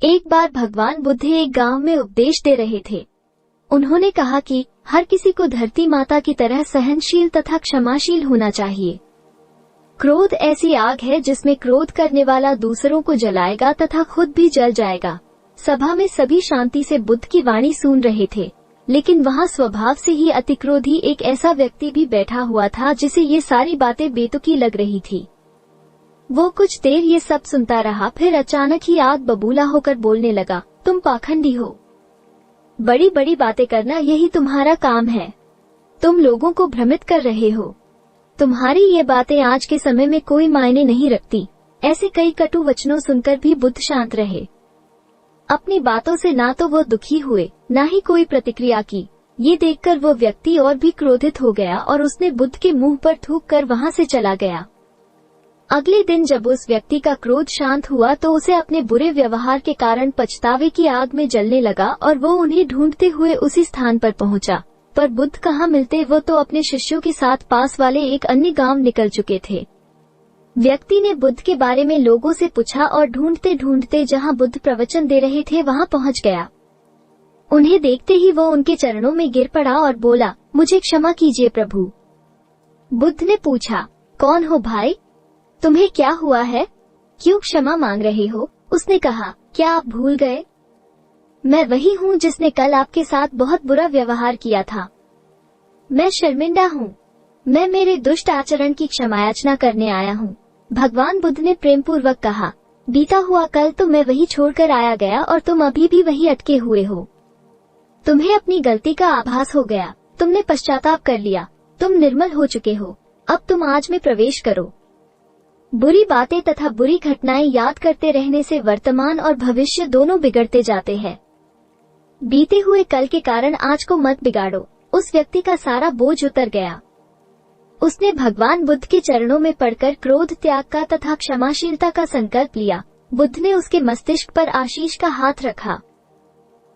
एक बार भगवान बुद्ध एक गांव में उपदेश दे रहे थे। उन्होंने कहा कि हर किसी को धरती माता की तरह सहनशील तथा क्षमाशील होना चाहिए। क्रोध ऐसी आग है जिसमें क्रोध करने वाला दूसरों को जलाएगा तथा खुद भी जल जाएगा। सभा में सभी शांति से बुद्ध की वाणी सुन रहे थे, लेकिन वहां स्वभाव से ही अतिक्रोधी एक ऐसा व्यक्ति भी बैठा हुआ था जिसे ये सारी बातें बेतुकी लग रही थी। वो कुछ देर ये सब सुनता रहा, फिर अचानक ही आग बबूला होकर बोलने लगा, तुम पाखंडी हो। बड़ी बड़ी बातें करना यही तुम्हारा काम है। तुम लोगों को भ्रमित कर रहे हो। तुम्हारी ये बातें आज के समय में कोई मायने नहीं रखती। ऐसे कई कटु वचनों सुनकर भी बुद्ध शांत रहे। अपनी बातों से ना तो वो दुखी हुए, ना ही कोई प्रतिक्रिया की। ये देखकर वो व्यक्ति और भी क्रोधित हो गया और उसने बुद्ध के मुंह पर थूक कर वहां से चला गया। अगले दिन जब उस व्यक्ति का क्रोध शांत हुआ तो उसे अपने बुरे व्यवहार के कारण पछतावे की आग में जलने लगा और वो उन्हें ढूंढते हुए उसी स्थान पर पहुंचा। पर बुद्ध कहाँ मिलते, वो तो अपने शिष्यों के साथ पास वाले एक अन्य गांव निकल चुके थे। व्यक्ति ने बुद्ध के बारे में लोगों से पूछा और ढूंढते ढूंढते जहां बुद्ध प्रवचन दे रहे थे वहां पहुंच गया। उन्हें देखते ही वो उनके चरणों में गिर पड़ा और बोला, मुझे क्षमा कीजिए प्रभु। बुद्ध ने पूछा, कौन हो भाई? तुम्हें क्या हुआ है? क्यों क्षमा मांग रहे हो? उसने कहा, क्या आप भूल गए? मैं वही हूँ जिसने कल आपके साथ बहुत बुरा व्यवहार किया था। मैं शर्मिंदा हूँ। मैं मेरे दुष्ट आचरण की क्षमायाचना करने आया हूँ। भगवान बुद्ध ने प्रेम पूर्वक कहा, बीता हुआ कल तो मैं वही छोड़कर आया गया और तुम अभी भी वही अटके हुए हो। तुम्हें अपनी गलती का आभास हो गया। तुमने पश्चाताप कर लिया। तुम निर्मल हो चुके हो। अब तुम आज में प्रवेश करो। बुरी बातें तथा बुरी घटनाएं याद करते रहने से वर्तमान और भविष्य दोनों बिगड़ते जाते हैं। बीते हुए कल के कारण आज को मत बिगाड़ो। उस व्यक्ति का सारा बोझ उतर गया। उसने भगवान बुद्ध के चरणों में पड़कर क्रोध त्याग का तथा क्षमाशीलता का संकल्प लिया। बुद्ध ने उसके मस्तिष्क पर आशीष का हाथ रखा।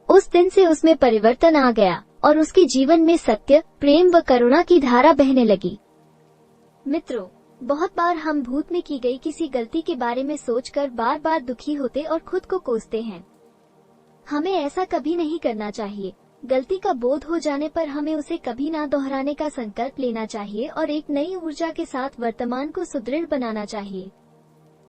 उस दिन से उसमें परिवर्तन आ गया और उसके जीवन में सत्य, प्रेम व करुणा की धारा बहने लगी। मित्रों, बहुत बार हम भूत में की गई किसी गलती के बारे में सोचकर बार बार दुखी होते और खुद को कोसते हैं। हमें ऐसा कभी नहीं करना चाहिए। गलती का बोध हो जाने पर हमें उसे कभी ना दोहराने का संकल्प लेना चाहिए और एक नई ऊर्जा के साथ वर्तमान को सुदृढ़ बनाना चाहिए।